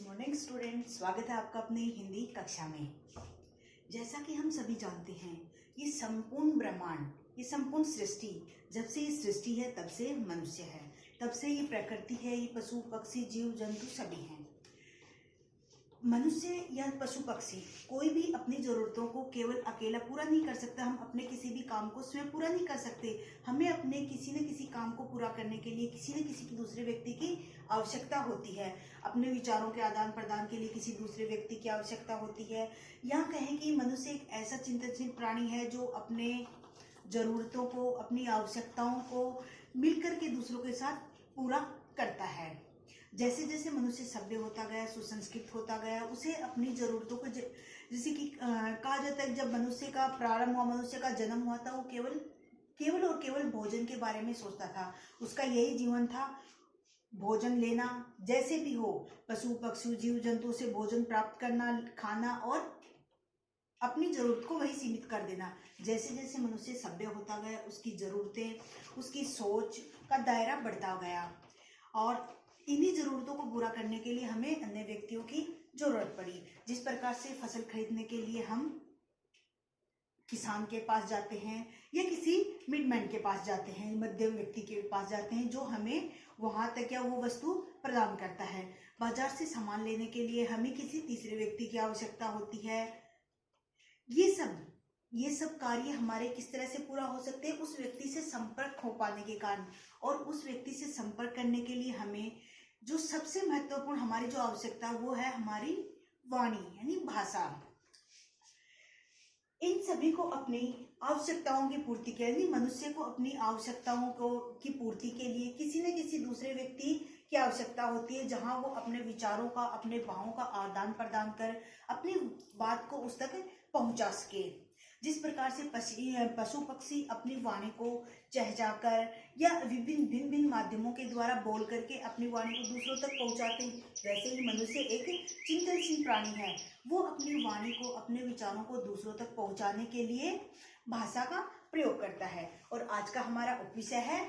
Morning student, स्वागत है आपका अपनी हिंदी कक्षा में। जैसा कि हम सभी जानते हैं, ये संपूर्ण ब्रह्मांड, ये संपूर्ण सृष्टि, जब से ये सृष्टि है तब से मनुष्य है, तब से ये प्रकृति है, ये पशु पक्षी जीव जंतु सभी हैं। मनुष्य या पशु पक्षी कोई भी अपनी ज़रूरतों को केवल अकेला पूरा नहीं कर सकता। हम अपने किसी भी काम को स्वयं पूरा नहीं कर सकते। हमें अपने किसी न किसी काम को पूरा करने के लिए किसी न किसी दूसरे व्यक्ति की आवश्यकता होती है। अपने विचारों के आदान प्रदान के लिए किसी दूसरे व्यक्ति की आवश्यकता होती है। या कहें कि मनुष्य एक ऐसा चिंतनशील प्राणी है जो अपने ज़रूरतों को, अपनी आवश्यकताओं को मिलकर के दूसरों के साथ पूरा करता है। जैसे जैसे मनुष्य सभ्य होता गया, सुसंस्कृत होता गया, उसे अपनी ज़रूरतों को जैसे कि कहा जाता है, जब मनुष्य का प्रारंभ हुआ, मनुष्य का जन्म हुआ था, वो केवल और केवल भोजन के बारे में सोचता था। उसका यही जीवन था, भोजन लेना, जैसे भी हो पशु पक्षी जीव जंतु से भोजन प्राप्त करना, खाना और अपनी ज़रूरत को वही सीमित कर देना। जैसे जैसे मनुष्य सभ्य होता गया, उसकी ज़रूरतें, उसकी सोच का दायरा बढ़ता गया और इन्हीं ज़रूरतों को पूरा करने के लिए हमें अन्य व्यक्तियों की ज़रूरत पड़ी। जिस प्रकार से फसल खरीदने के लिए हम किसान के पास जाते हैं या किसी मिडमैन के पास जाते हैं, मध्यम व्यक्ति के पास जाते हैं, जो हमें वहाँ तक या वो वस्तु प्रदान करता है। बाजार से सामान लेने के लिए हमें किसी तीसरे व्यक्ति की आवश्यकता होती है। ये सब कार्य हमारे किस तरह से पूरा हो सकते हैं? उस व्यक्ति से संपर्क हो पाने के कारण। और उस व्यक्ति से संपर्क करने के लिए हमें जो सबसे महत्वपूर्ण हमारी जो आवश्यकता, वो है हमारी वाणी यानी भाषा। इन सभी को अपनी आवश्यकताओं की पूर्ति के लिए, मनुष्य को अपनी आवश्यकताओं की पूर्ति के लिए किसी न किसी दूसरे व्यक्ति की आवश्यकता होती है, जहां वो अपने विचारों का, अपने भावों का आदान प्रदान कर अपनी बात को उस तक पहुंचा सके। जिस प्रकार से पशु पक्षी अपनी वाणी को चहचाकर या भिन्न माध्यमों के द्वारा बोल करके अपनी वाणी को दूसरों तक पहुंचाते हैं, वैसे ही मनुष्य एक चिंतनशील प्राणी है। वो अपनी वाणी को, अपने विचारों को दूसरों तक पहुंचाने के लिए भाषा का प्रयोग करता है। और आज का हमारा उपविषय है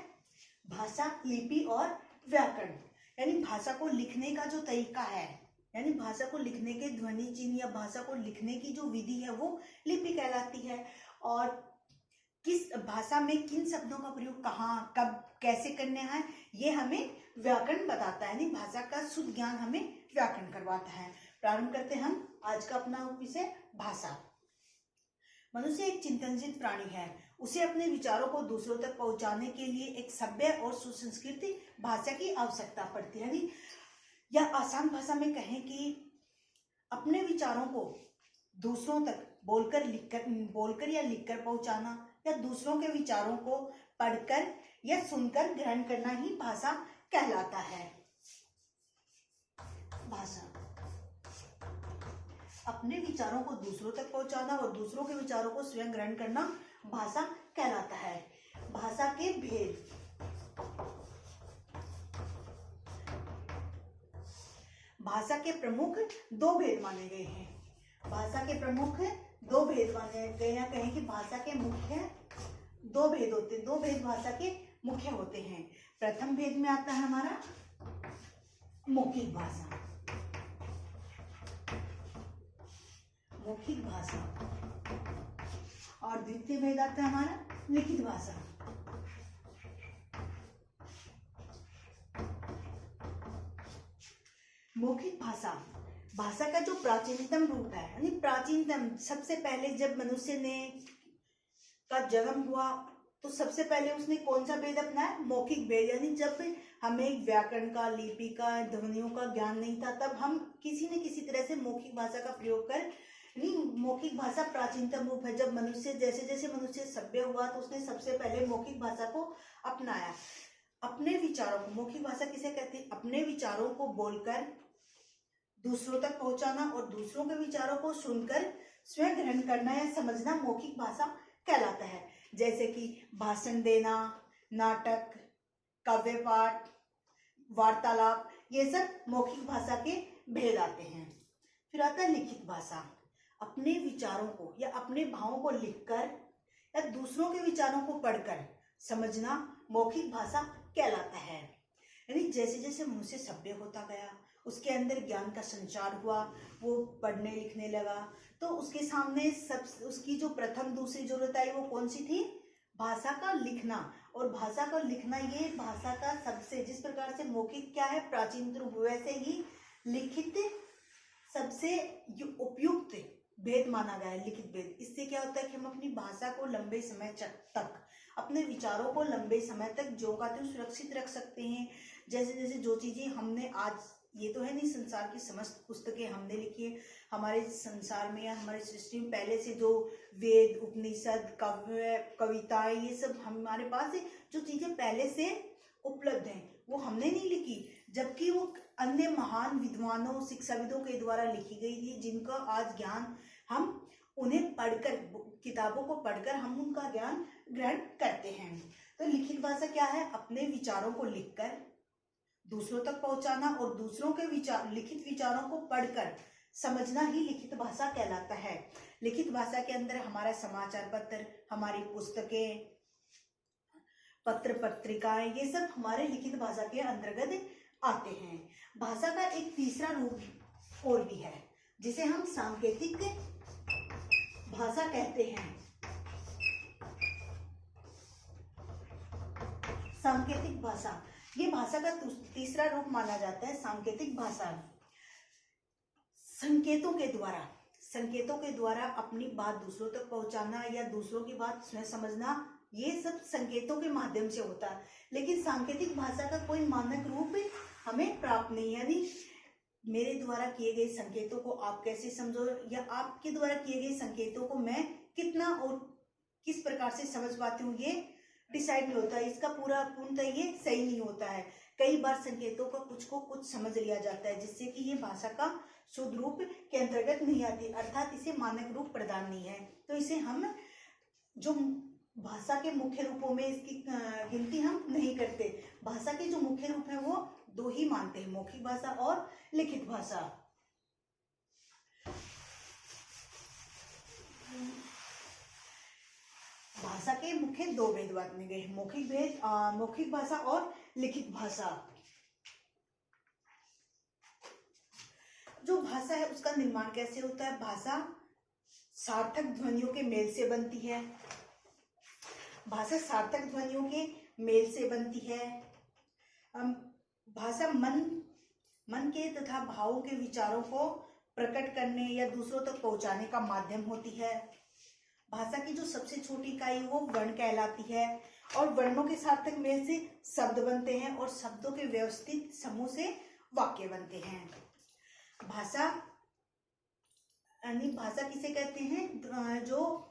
भाषा, लिपि और व्याकरण। यानी भाषा को लिखने का जो तरीका है, यानी भाषा को लिखने के ध्वनि चिन्ह या भाषा को लिखने की जो विधि है, वो लिपि कहलाती है। और किस भाषा में किन शब्दों का प्रयोग कहाँ, कब, कैसे करने हैं, ये हमें व्याकरण बताता है। यानी भाषा का शुद्ध ज्ञान हमें व्याकरण करवाता है। प्रारंभ करते हैं हम आज का अपना विषय भाषा। मनुष्य एक चिंतनशील प्राणी है। उसे अपने विचारों को दूसरों तक पहुंचाने के लिए एक सभ्य और सुसंस्कृत भाषा की आवश्यकता पड़ती है। या आसान भाषा में कहें कि अपने विचारों को दूसरों तक बोलकर या लिखकर पहुंचाना, या दूसरों के विचारों को पढ़कर या सुनकर ग्रहण करना ही भाषा कहलाता है। भाषा अपने विचारों को दूसरों तक पहुंचाना और दूसरों के विचारों को स्वयं ग्रहण करना भाषा कहलाता है। भाषा के भेद। भाषा के प्रमुख दो भेद माने गए हैं। भाषा के प्रमुख दो भेद माने गए हैं। कहें कि भाषा के मुख्य दो भेद होते हैं। दो भेद भाषा के मुख्य होते हैं। प्रथम भेद में आता है हमारा मौखिक भाषा। मौखिक भाषा। और द्वितीय भेद आता है हमारा लिखित भाषा। मौखिक भाषा भाषा का जो प्राचीनतम रूप है, यानी प्राचीनतम, सबसे पहले जब मनुष्य का जन्म हुआ तो सबसे पहले उसने कौन सा भेद अपनाया? मौखिक भेद। यानी जब हमें व्याकरण का, लिपि का, ध्वनियों का ज्ञान नहीं था, तब हम किसी न किसी तरह से मौखिक भाषा का प्रयोग कर, मौखिक भाषा प्राचीनतम रूप है। जब मनुष्य, जैसे जैसे मनुष्य सभ्य हुआ, तो उसने सबसे पहले मौखिक भाषा को अपनाया। अपने विचारों को, मौखिक भाषा किसे कहते हैं? अपने विचारों को बोलकर दूसरों तक पहुंचाना और दूसरों के विचारों को सुनकर स्वयं ग्रहण करना या समझना मौखिक भाषा कहलाता है। जैसे कि भाषण देना, नाटक, काव्य पाठ, वार्तालाप, ये सब मौखिक भाषा के भेद आते हैं। फिर आता है लिखित भाषा। अपने विचारों को या अपने भावों को लिखकर या दूसरों के विचारों को पढ़कर समझना मौखिक भाषा कहलाता है। यानी जैसे जैसे मनुष्य सभ्य होता गया, उसके अंदर ज्ञान का संचार हुआ, वो पढ़ने लिखने लगा, तो उसके सामने सब उसकी जो प्रथम दूसरी जरूरत आई वो कौन सी थी? भाषा का लिखना। और भाषा का लिखना ये भाषा का सबसे, जिस प्रकार से मौखिक क्या है प्राचीन रूप, वैसे ही लिखित सबसे उपयुक्त भेद माना गया है, लिखित भेद। इससे क्या होता है कि हम अपनी भाषा को लंबे समय तक, अपने विचारों को लंबे समय तक जो का त्यों सुरक्षित रख सकते हैं। जैसे जैसे जो चीजें हमने आज, ये तो है नहीं संसार की समस्त पुस्तकें हमने लिखी है, हमारे संसार में या हमारे सृष्टि में पहले से जो वेद, उपनिषद, कविताएं, ये सब हमारे पास है। जो चीजें पहले से उपलब्ध हैं वो हमने नहीं लिखी, जबकि वो अन्य महान विद्वानों, शिक्षाविदों के द्वारा लिखी गई थी, जिनका आज ज्ञान हम उन्हें पढ़कर, किताबों को पढ़कर हम उनका ज्ञान ग्रहण करते हैं। तो लिखित भाषा क्या है? अपने विचारों को लिखकर दूसरों तक पहुंचाना और दूसरों के विचार, लिखित विचारों को पढ़कर समझना ही लिखित भाषा कहलाता है। लिखित भाषा के अंदर हमारा समाचार पत्र, हमारी पुस्तकें, पत्र पत्रिकाएं, ये सब हमारे लिखित भाषा के अंतर्गत आते हैं। भाषा का एक तीसरा रूप और भी है, जिसे हम सांकेतिक भाषा कहते हैं। सांकेतिक भाषा, ये भाषा का तीसरा रूप माना जाता है, सांकेतिक भाषा। संकेतों के द्वारा अपनी बात दूसरों तक पहुंचाना या दूसरों की बात स्वयं समझना, ये सब संकेतों के माध्यम से होता है। लेकिन सांकेतिक भाषा का कोई मानक रूप हमें प्राप्त नहीं, यानी मेरे द्वारा किए गए संकेतों को आप कैसे समझो, या आपके द्वारा किए गए संकेतों को मैं कितना और किस प्रकार से समझ पाती हूँ, ये डिसाइड नहीं होता है। इसका पूर्णतः ये सही नहीं होता है। कई बार संकेतों का कुछ को कुछ समझ लिया जाता है, जिससे कि ये भाषा का शुद्ध रूप के अंतर्गत नहीं आती, अर्थात इसे मानक रूप प्रदान नहीं है। तो इसे हम जो भाषा के मुख्य रूपों में इसकी गिनती हम नहीं करते। भाषा के जो मुख्य रूप है वो दो ही मानते हैं, मौखिक भाषा और लिखित भाषा। भाषा के मुख्य दो भेद माने गए, मौखिक भाषा और लिखित भाषा। जो भाषा है उसका निर्माण कैसे होता है? भाषा सार्थक ध्वनियों के मेल से बनती है। भाषा सार्थक ध्वनियों के मेल से बनती है। भाषा मन के तथा भावों के विचारों को प्रकट करने या दूसरों तक पहुंचाने का माध्यम होती है। भाषा की जो सबसे छोटी इकाई वो वर्ण कहलाती है, और वर्णों के सार्थक मेल से शब्द बनते हैं, और शब्दों के व्यवस्थित समूह से वाक्य बनते हैं। भाषा यानी भाषा किसे कहते हैं? जो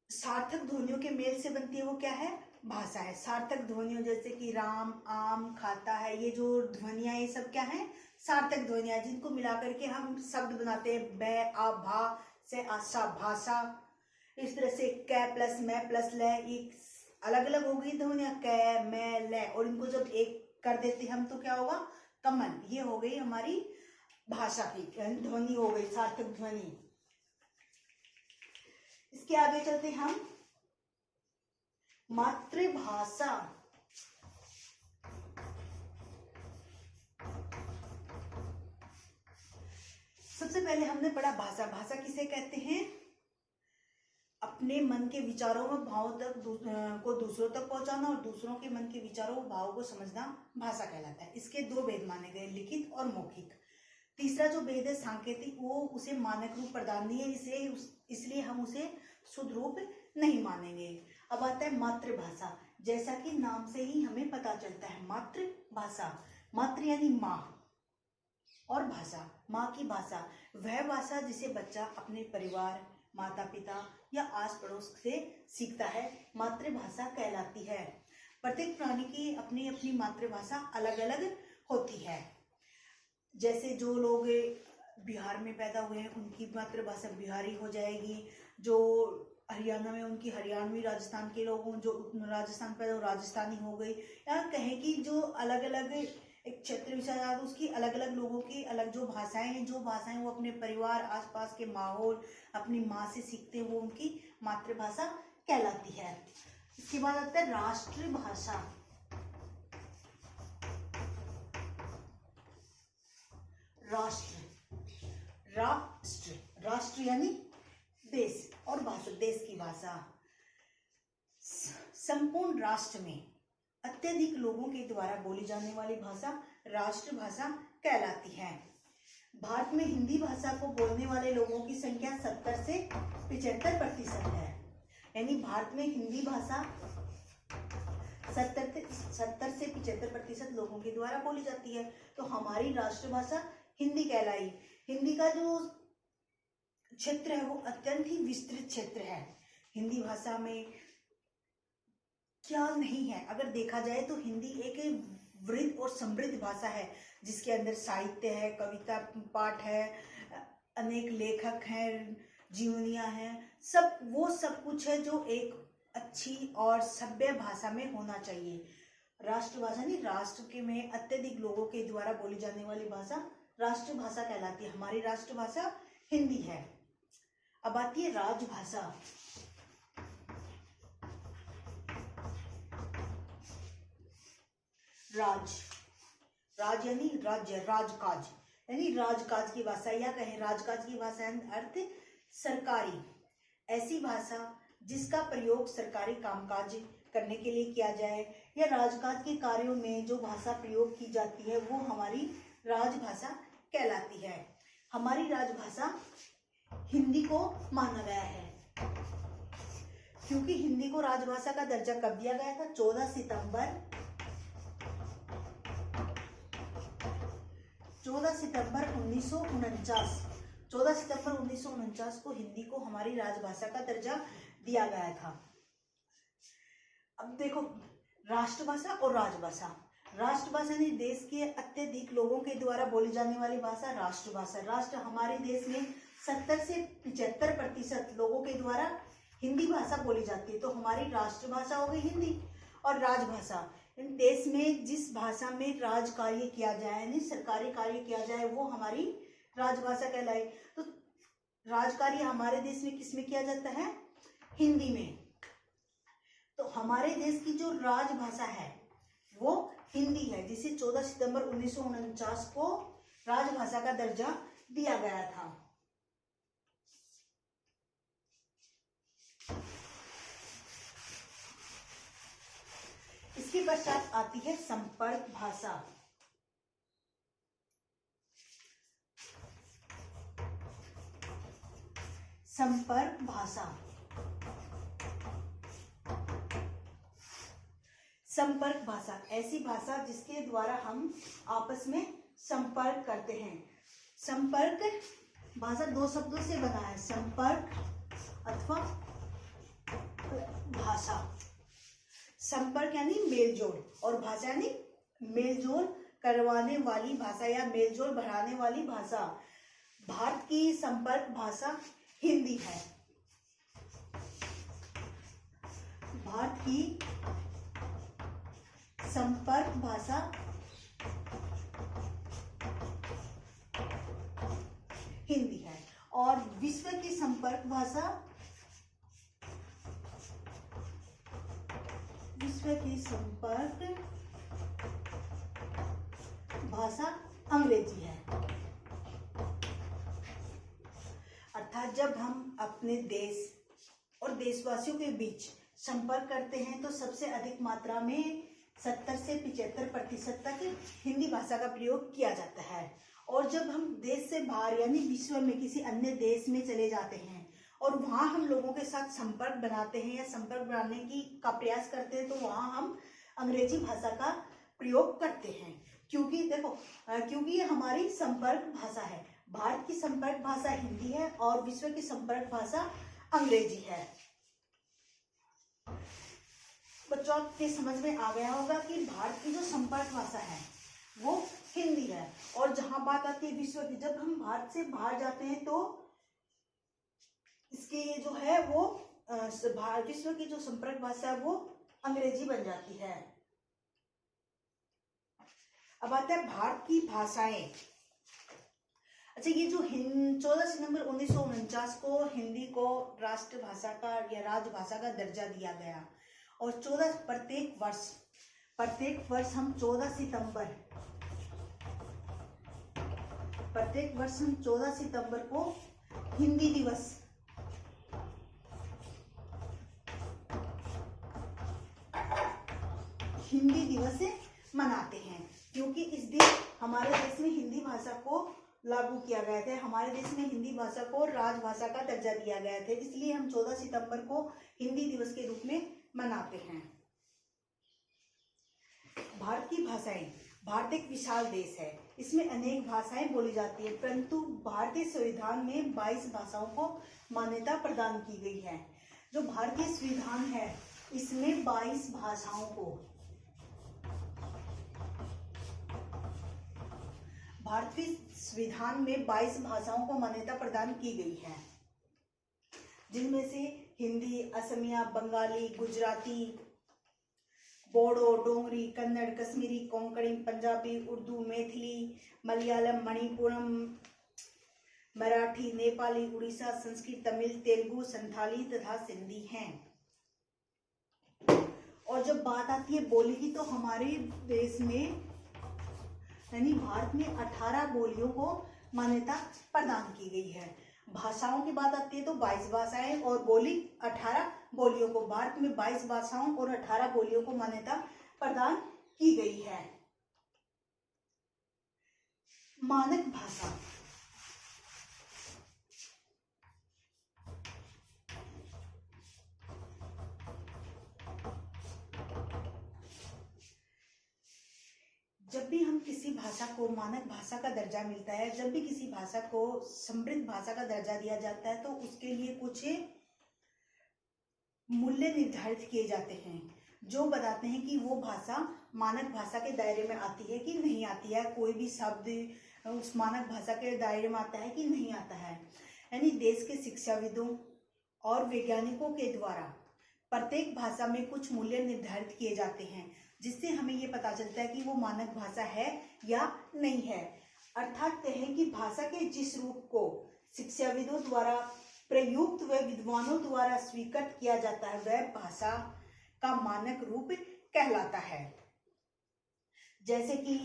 सार्थक ध्वनियों के मेल से बनती है वो क्या है? भाषा है। सार्थक ध्वनियों जैसे कि राम, आम, खाता है, ये जो ध्वनियां, ये सब क्या है? सार्थक ध्वनियां, जिनको मिलाकर के हम शब्द बनाते हैं। बै, आ, भा से आशा, भाषा। इस तरह से कै प्लस मैं प्लस ल, ये अलग अलग हो गई ध्वनियां, कै, मैं, ल, और इनको जब एक कर देते हम तो क्या होगा? कमन। ये हो गई हमारी भाषा की ध्वनि, हो गई सार्थक ध्वनि। इसके आगे चलते हम मातृभाषा। सबसे पहले हमने पढ़ा भाषा। भाषा किसे कहते हैं? अपने मन के विचारों व भावों तक को दूसरों तक पहुंचाना और दूसरों के मन के विचारों व भावों को समझना भाषा कहलाता है। इसके दो भेद माने गए, लिखित और मौखिक। तीसरा जो भेद है सांकेतिक, वो उसे मानक रूप प्रदान नहीं है, इसलिए हम उसे शुद्ध रूप नहीं मानेंगे। अब आता है मातृभाषा। जैसा कि नाम से ही हमें पता चलता है, मातृभाषा, मातृ यानी माँ, और भाषा माँ की भाषा, वह भाषा जिसे बच्चा अपने परिवार, माता पिता या आस पड़ोस से सीखता है, मातृभाषा कहलाती है। प्रत्येक प्राणी की अपनी अपनी मातृभाषा अलग अलग होती है। जैसे जो लोग बिहार में पैदा हुए हैं उनकी मातृभाषा बिहारी हो जाएगी, जो हरियाणा में उनकी हरियाणवी, राजस्थान के लोग हों जो राजस्थान पैदा हो राजस्थानी हो गई, या कहें कि जो अलग अलग एक क्षेत्र विशेष उसकी अलग अलग लोगों की अलग जो भाषाएं हैं, जो भाषाएं वो अपने परिवार, आसपास के माहौल, अपनी माँ से सीखते हैं, वो उनकी मातृभाषा कहलाती है। इसके बाद आता है राष्ट्रभाषा। राष्ट्र यानी देश और भाषा, देश की भाषा। संपूर्ण राष्ट्र में अत्यधिक लोगों के द्वारा बोली जाने वाली भाषा राष्ट्रभाषा कहलाती है। भारत में हिंदी भाषा को बोलने वाले लोगों की संख्या 70 से 75% है। यानी भारत में हिंदी भाषा 70 से 75% लोगों के द्वारा बोली जाती है। तो हमारी राष्ट्रभाषा हिंदी कहलाई। हिंदी का जो क्षेत्र है वो अत्यंत ही विस्तृत क्षेत्र है। हिंदी भाषा में क्या नहीं है, अगर देखा जाए तो हिंदी एक वृद्ध और समृद्ध भाषा है, जिसके अंदर साहित्य है, कविता पाठ है, अनेक लेखक हैं, जीवनियाँ हैं, सब कुछ है जो एक अच्छी और सभ्य भाषा में होना चाहिए। राष्ट्रभाषा नहीं, राष्ट्र के में अत्यधिक लोगों के द्वारा बोली जाने वाली भाषा राष्ट्रभाषा कहलाती है। हमारी राष्ट्रभाषा हिंदी है। अब आती है राजभाषा। राज यानी राज्य, राजकाज यानी राजकाज की भाषा, या कहें राजकाज की भाषा अर्थ सरकारी, ऐसी भाषा जिसका प्रयोग सरकारी कामकाज करने के लिए किया जाए या राजकाज के कार्यों में जो भाषा प्रयोग की जाती है वो हमारी राजभाषा कहलाती है। हमारी राजभाषा हिंदी को माना गया है, क्योंकि हिंदी को राजभाषा का दर्जा कब दिया गया था? 14 सितंबर 1949। 14 सितंबर 1949 को हिंदी को हमारी राजभाषा का दर्जा दिया गया था। अब देखो, राष्ट्रभाषा और राजभाषा। राष्ट्रभाषा ने देश के अत्यधिक लोगों के द्वारा बोली जाने वाली भाषा राष्ट्रभाषा। राष्ट्र हमारे देश में 70 से 75% लोगों के द्वारा हिंदी भाषा बोली जाती है, तो हमारी राष्ट्रभाषा हो गई हिंदी। और राजभाषा, देश में जिस भाषा में राज कार्य किया जाए यानी सरकारी कार्य किया जाए वो हमारी राजभाषा कहलाई। तो राज कार्य हमारे देश में किस में किया जाता है? हिंदी में। तो हमारे देश की जो राजभाषा है वो हिंदी है, जिसे 14 सितंबर 1949 को राजभाषा का दर्जा दिया गया था। इसके पश्चात आती है संपर्क भाषा। संपर्क भाषा। संपर्क भाषा ऐसी भाषा जिसके द्वारा हम आपस में संपर्क करते हैं। संपर्क भाषा दो शब्दों से बना है, संपर्क अथवा भाषा। संपर्क यानी मेलजोल और भाषा यानी मेलजोल करवाने वाली भाषा या मेलजोल बढ़ाने वाली भाषा। भारत की संपर्क भाषा हिंदी है। भारत की संपर्क भाषा हिंदी है और विश्व की संपर्क भाषा, विश्व की संपर्क भाषा अंग्रेजी है। अर्थात जब हम अपने देश और देशवासियों के बीच संपर्क करते हैं तो सबसे अधिक मात्रा में 70 से 75% तक हिंदी भाषा का प्रयोग किया जाता है। और जब हम देश से बाहर यानी विश्व में किसी अन्य देश में चले जाते हैं और वहाँ हम लोगों के साथ संपर्क बनाते हैं या संपर्क बनाने का प्रयास करते हैं तो वहाँ हम अंग्रेजी भाषा का प्रयोग करते हैं। क्योंकि देखो, क्योंकि ये हमारी संपर्क भाषा है। भारत की संपर्क भाषा हिंदी है और विश्व की संपर्क भाषा अंग्रेजी है। बच्चों के समझ में आ गया होगा कि भारत की जो संपर्क भाषा है वो हिंदी है। और जहां बात आती है विश्व की, जब हम भारत से बाहर जाते हैं तो इसके जो है वो विश्व की जो संपर्क भाषा है वो अंग्रेजी बन जाती है। अब आता है भारत की भाषाएं। अच्छा, ये जो 14 सितंबर 1949 को हिंदी को राष्ट्रभाषा का या राजभाषा का दर्जा दिया गया और 14 प्रत्येक वर्ष हम 14 सितंबर को हिंदी दिवस मनाते हैं, क्योंकि इस दिन हमारे देश में हिंदी भाषा को लागू किया गया था। हमारे देश में हिंदी भाषा को राजभाषा का दर्जा दिया गया था, इसलिए हम 14 सितंबर को हिंदी दिवस के रूप में मनाते हैं। भारत की भाषाएं। भारत एक विशाल देश है, इसमें अनेक भाषाएं बोली जाती है, परंतु भारतीय संविधान में 22 भाषाओं को मान्यता प्रदान की गई है। जो भारतीय संविधान है इसमें 22 भाषाओं को भारतीय संविधान में 22 भाषाओं को मान्यता प्रदान की गई है, जिनमें से हिंदी, असमिया, बंगाली, गुजराती, बोडो, डोंगरी, कन्नड़, कश्मीरी, कोंकणी, पंजाबी, उर्दू, मैथिली, मलयालम, मणिपुरम, मराठी, नेपाली, उड़ीसा, संस्कृत, तमिल, तेलुगु, संथाली तथा सिंधी हैं। और जब बात आती है बोली की, तो हमारे देश में यानी भारत में 18 बोलियों को मान्यता प्रदान की गई है। भाषाओं की बात आती है तो 22 भाषाएं और बोली 18 बोलियों को, भारत में 22 भाषाओं और 18 बोलियों को मान्यता प्रदान की गई है। मानक भाषा। जब भी हम किसी भाषा को मानक भाषा का दर्जा मिलता है, जब भी किसी भाषा को समृद्ध भाषा का दर्जा दिया जाता है, तो उसके लिए कुछ मूल्य निर्धारित किए जाते हैं जो बताते हैं कि वो भाषा मानक भाषा के दायरे में आती है कि नहीं आती है, कोई भी शब्द उस मानक भाषा के दायरे में आता है कि नहीं आता है। यानी देश के शिक्षाविदों और वैज्ञानिकों के द्वारा प्रत्येक भाषा में कुछ मूल्य निर्धारित किए जाते हैं, जिससे हमें ये पता चलता है कि वो मानक भाषा है या नहीं है। अर्थात कहें कि भाषा के जिस रूप को शिक्षाविदों द्वारा प्रयुक्त व विद्वानों द्वारा स्वीकृत किया जाता है, वह भाषा का मानक रूप कहलाता है। जैसे गई,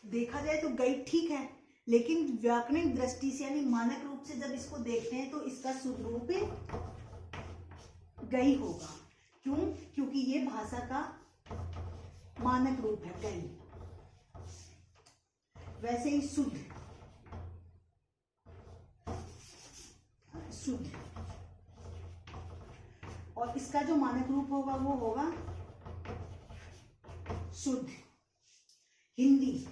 देखा जाए तो गई ठीक है, लेकिन व्याकरणिक दृष्टि से यानी मानक रूप से जब इसको देखते हैं तो इसका शुद्ध रूप गई होगा। क्यों? क्योंकि ये भाषा का मानक रूप है गई। वैसे ही शुद्ध और इसका जो मानक रूप होगा वो होगा शुद्ध। हिंदी,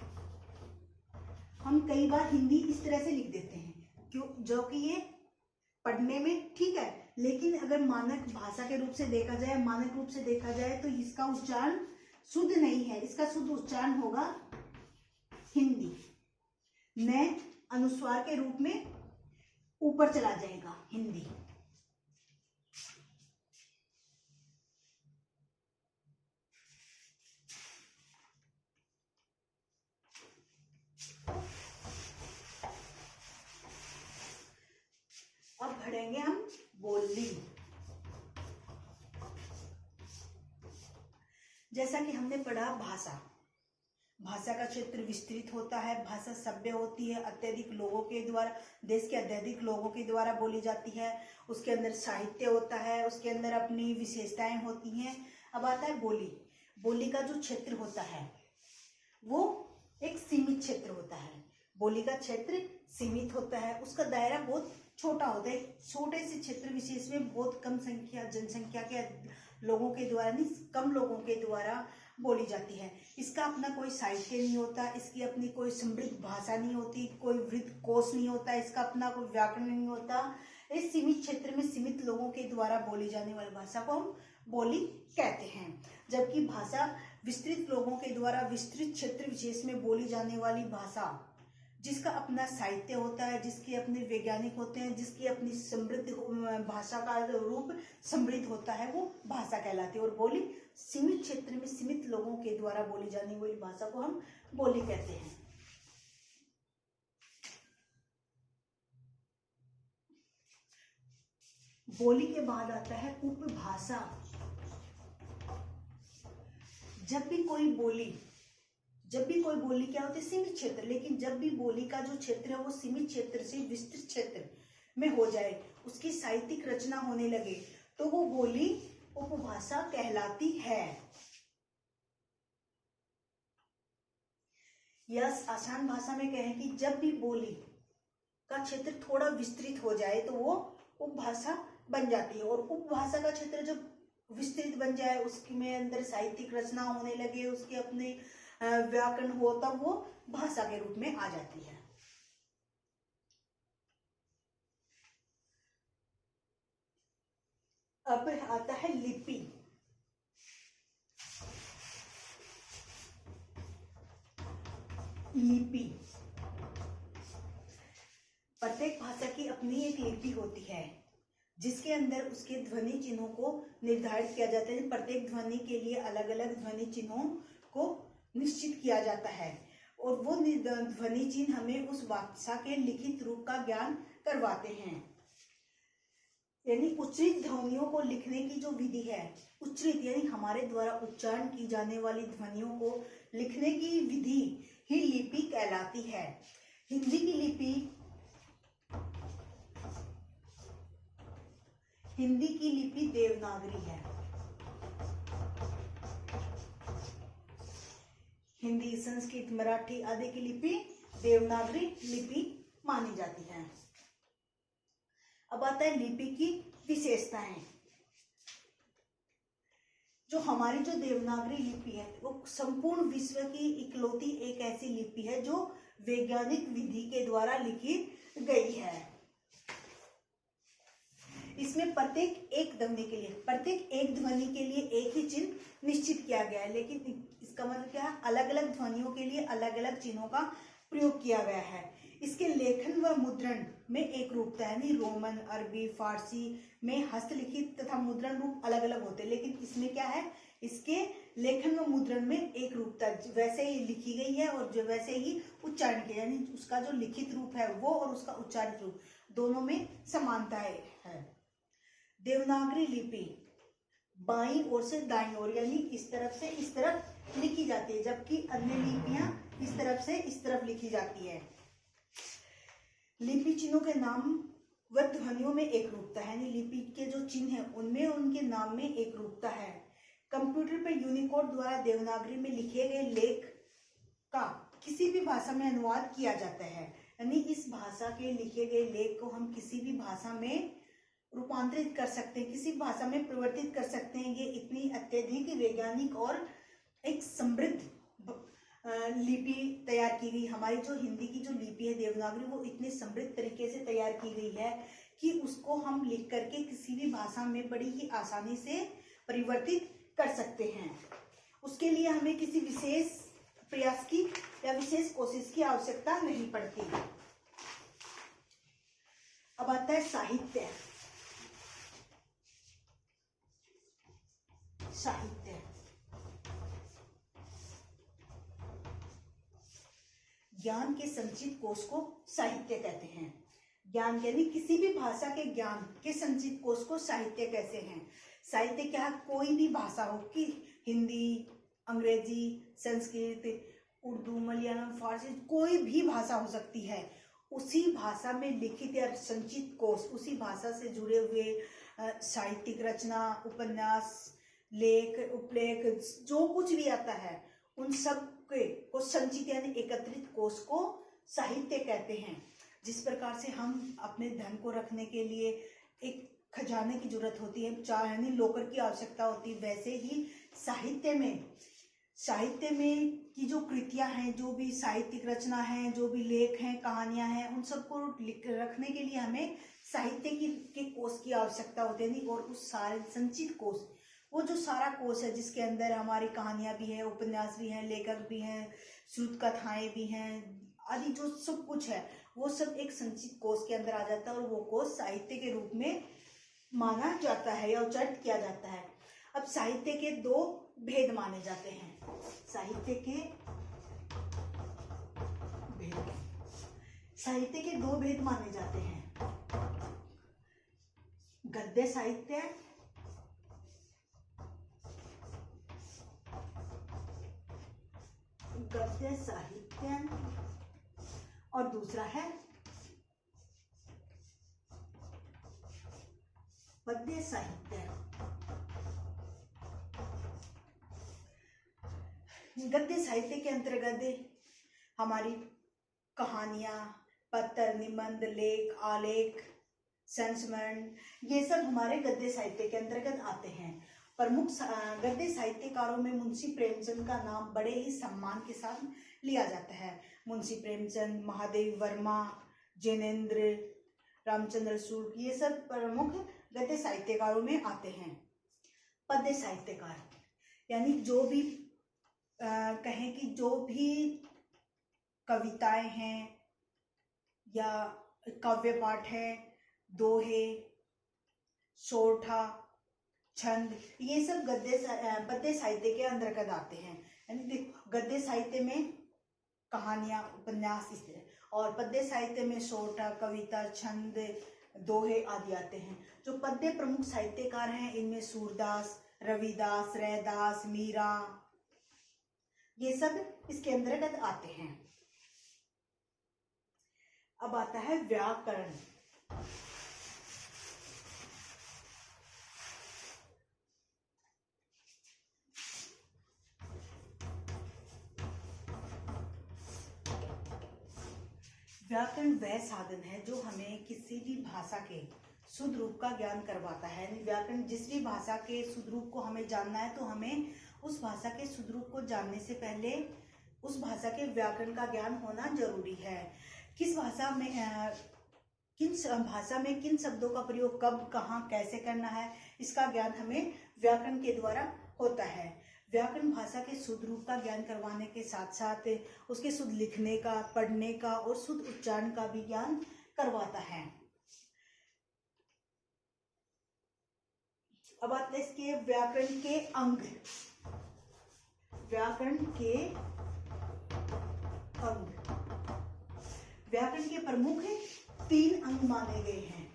हम कई बार हिंदी इस तरह से लिख देते हैं जो कि ये पढ़ने में ठीक है, लेकिन अगर मानक भाषा के रूप से देखा जाए, मानक रूप से देखा जाए तो इसका उच्चारण शुद्ध नहीं है। इसका शुद्ध उच्चारण होगा हिंदी। न अनुस्वार के रूप में ऊपर चला जाएगा हिंदी। अब बढ़ेंगे हम बोली। जैसा कि हमने पढ़ा भाषा का क्षेत्र विस्तृत होता है, भाषा सभ्य होती है, अत्यधिक लोगों के द्वारा, देश के अत्यधिक लोगों के द्वारा बोली जाती है। उसके अंदर साहित्य होता है, उसके अंदर अपनी विशेषताएं होती हैं। अब आता है बोली का जो क्षेत्र होता है वो एक सीमित क्षेत्र होता है। बोली का क्षेत्र सीमित होता है, उसका दायरा बहुत छोटा होता है। छोटे से क्षेत्र विशेष में बहुत कम जनसंख्या के लोगों के द्वारा नहीं, कम लोगों के द्वारा बोली जाती है। इसका अपना कोई साहित्य नहीं होता, इसकी अपनी कोई समृद्ध भाषा नहीं होती, कोई वृद्ध कोश नहीं होता, इसका अपना कोई व्याकरण नहीं होता। इस सीमित क्षेत्र में सीमित लोगों के द्वारा बोली जाने वाली भाषा को हम बोली कहते हैं। जबकि भाषा विस्तृत लोगों के द्वारा विस्तृत क्षेत्र विशेष में बोली जाने वाली भाषा, जिसका अपना साहित्य होता है, जिसके अपने वैज्ञानिक होते हैं, जिसकी अपनी समृद्ध भाषा का रूप समृद्ध होता है, वो भाषा कहलाती है। और बोली सीमित क्षेत्र में सीमित लोगों के द्वारा बोली जाने वाली भाषा को हम बोली कहते हैं। बोली के बाद आता है उपभाषा। जब भी कोई बोली क्या होती है, सीमित क्षेत्र, लेकिन जब भी बोली का जो क्षेत्र है वो सीमित क्षेत्र से विस्तृत क्षेत्र में हो जाए, उसकी साहित्यिक रचना होने लगे, तो वो बोली उपभाषा कहलाती है। यस, आसान भाषा में कहें कि जब भी बोली का क्षेत्र थोड़ा विस्तृत हो जाए तो वो उपभाषा बन जाती है। और उपभाषा का क्षेत्र जब विस्तृत बन जाए, उसमें अंदर साहित्यिक रचना होने लगे, उसके अपने व्याकरण हो, तब वो भाषा के रूप में आ जाती है। अब आता है लिपि। लिपि, प्रत्येक भाषा की अपनी एक लिपि होती है जिसके अंदर उसके ध्वनि चिन्हों को निर्धारित किया जाता है। प्रत्येक ध्वनि के लिए अलग अलग ध्वनि चिन्हों को निश्चित किया जाता है और वो ध्वनि चिन्ह हमें उस भाषा के लिखित रूप का ज्ञान करवाते हैं। यानी उच्चरित ध्वनियों को लिखने की जो विधि है, उच्चरित यानी हमारे द्वारा उच्चारण की जाने वाली ध्वनियों को लिखने की विधि ही लिपि कहलाती है। हिंदी की लिपि देवनागरी है। हिंदी, संस्कृत, मराठी आदि की लिपि देवनागरी लिपि मानी जाती है। अब आता है लिपि की विशेषताएं। जो हमारी जो देवनागरी लिपि है वो संपूर्ण विश्व की इकलौती एक ऐसी लिपि है जो वैज्ञानिक विधि के द्वारा लिखी गई है। इसमें प्रत्येक एक ध्वनि के लिए एक ही चिन्ह निश्चित किया गया है, लेकिन इसका मतलब क्या है, अलग अलग ध्वनियों के लिए अलग अलग चिन्हों का प्रयोग किया गया है। इसके लेखन व मुद्रण में एक रूपता है, यानी रोमन, अरबी, फारसी में हस्तलिखित तथा मुद्रण रूप अलग अलग होते हैं, लेकिन इसमें क्या है, इसके लेखन व मुद्रण में एक रूपता, वैसे ही लिखी गई है और जो वैसे ही उच्चारण किया, यानी उसका जो लिखित रूप है वो और उसका उच्चारित रूप दोनों में समानता है। देवनागरी लिपि बाईं ओर से दाईं ओर यानी इस तरफ से इस तरफ लिखी जाती है, जबकि अन्य लिपियां इस तरफ से इस तरफ लिखी जाती है। लिपि चिन्हों के नाम व ध्वनियों में एक रूपता है, यानी लिपि के जो चिन्ह है उनमें उनके नाम में एक रूपता है। कंप्यूटर पर यूनिकोड द्वारा देवनागरी में लिखे गए लेख का किसी भी भाषा में अनुवाद किया जाता है, यानी इस भाषा के लिखे गए लेख को हम किसी भी भाषा में रूपांतरित कर सकते हैं, किसी भाषा में परिवर्तित कर सकते हैं। ये इतनी अत्यधिक वैज्ञानिक और एक समृद्ध लिपि तैयार की गई। हमारी जो हिंदी की जो लिपि है देवनागरी, वो इतने समृद्ध तरीके से तैयार की गई है कि उसको हम लिख करके किसी भी भाषा में बड़ी ही आसानी से परिवर्तित कर सकते हैं। उसके लिए हमें किसी विशेष प्रयास की या विशेष कोशिश की आवश्यकता नहीं पड़ती। अब आता है साहित्य। साहित्य ज्ञान के संचित कोश को साहित्य कहते हैं। ज्ञान यानी किसी भी भाषा के ज्ञान के संचित कोश को साहित्य कहते हैं। साहित्य क्या है, कोई भी भाषा हो, कि हिंदी, अंग्रेजी, संस्कृत, उर्दू, मलयालम, फारसी, कोई भी भाषा हो सकती है। उसी भाषा में लिखित या संचित कोश, उसी भाषा से जुड़े हुए साहित्यिक रचना, उपन्यास, लेख, उपलेख, जो कुछ भी आता है उन सब को संचित यानी एकत्रित कोश को साहित्य कहते हैं। जिस प्रकार से हम अपने धन को रखने के लिए एक खजाने की जरूरत होती है, यानी लॉकर की आवश्यकता होती है, वैसे ही साहित्य में की जो कृतियां हैं, जो भी साहित्यिक रचना है, जो भी लेख हैं, कहानियां हैं, उन सबको रखने के लिए हमें साहित्य के कोश की आवश्यकता होती है। और उस सारे संचित कोश, वो जो सारा कोश है जिसके अंदर हमारी कहानियां भी हैं, उपन्यास भी हैं, लेखक भी हैं, श्रुत कथाएं भी हैं, आदि जो सब कुछ है वो सब एक संचित कोश के अंदर आ जाता है और वो कोश साहित्य के रूप में माना जाता है या उच्चारित किया जाता है। अब साहित्य के दो भेद माने जाते हैं। साहित्य के दो भेद माने जाते हैं। गद्य साहित्य, गद्य साहित्य, और दूसरा है पद्य साहित्य। गद्य साहित्य के अंतर्गत हमारी कहानियां, पत्र, निबंध, लेख, आलेख, संस्मरण, ये सब हमारे गद्य साहित्य के अंतर्गत आते हैं। प्रमुख गद्य साहित्यकारों में मुंशी प्रेमचंद का नाम बड़े ही सम्मान के साथ लिया जाता है। मुंशी प्रेमचंद, महादेव वर्मा, जैनेन्द्र, रामचंद्र शुक्ल, ये सब प्रमुख गद्य साहित्यकारों में आते हैं। पद्य साहित्यकार यानी जो भी कहें कि जो भी कविताएं हैं या काव्य पाठ है, दोहे, सोरठा, छंद, ये सब पद्य साहित्य के अंतर्गत आते हैं। यानी गद्य साहित्य में कहानियां, उपन्यास इस तरह, और पद्य साहित्य में सोरठा, कविता, छंद, दोहे आदि आते हैं। जो पद्य प्रमुख साहित्यकार हैं इनमें सूरदास, रविदास, रैदास, मीरा, ये सब इसके अंतर्गत आते हैं। अब आता है व्याकरण। व्याकरण वह साधन है जो हमें किसी भी भाषा के शुद्ध रूप का ज्ञान करवाता है। व्याकरण जिस भी भाषा के शुद्ध रूप को हमें जानना है तो हमें उस भाषा के शुद्ध रूप को जानने से पहले उस भाषा के व्याकरण का ज्ञान होना जरूरी है। किस भाषा में किन शब्दों का प्रयोग कब, कहाँ, कैसे करना है, इसका ज्ञान हमें व्याकरण के द्वारा होता है। व्याकरण भाषा के शुद्ध रूप का ज्ञान करवाने के साथ साथ उसके शुद्ध लिखने का, पढ़ने का और शुद्ध उच्चारण का भी ज्ञान करवाता है। अब आते हैं इसके व्याकरण के अंग। व्याकरण के अंग, व्याकरण के प्रमुख 3 अंग माने गए हैं।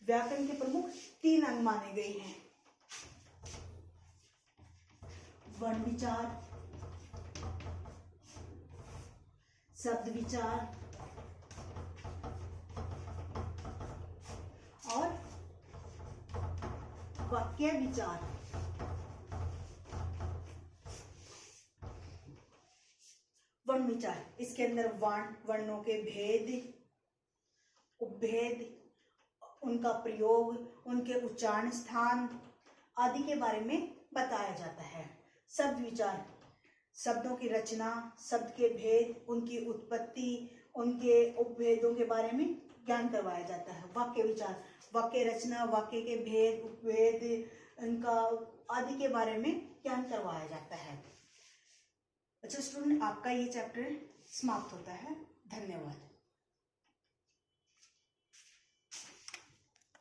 व्याकरण के प्रमुख 3 अंग माने गए हैं। वर्ण विचार, शब्द विचार और वाक्य विचार। वर्ण विचार, इसके अंदर वर्णों के भेद, उपभेद, उनका प्रयोग, उनके उच्चारण स्थान आदि के बारे में बताया जाता है। शब्द विचार, शब्दों की रचना, शब्द के भेद, उनकी उत्पत्ति, उनके उपभेदों के बारे में ज्ञान करवाया जाता है। वाक्य विचार, वाक्य रचना, वाक्य के भेद, उपभेद, उनका आदि के बारे में ज्ञान करवाया जाता है। अच्छा स्टूडेंट, आपका ये चैप्टर समाप्त होता है। धन्यवाद।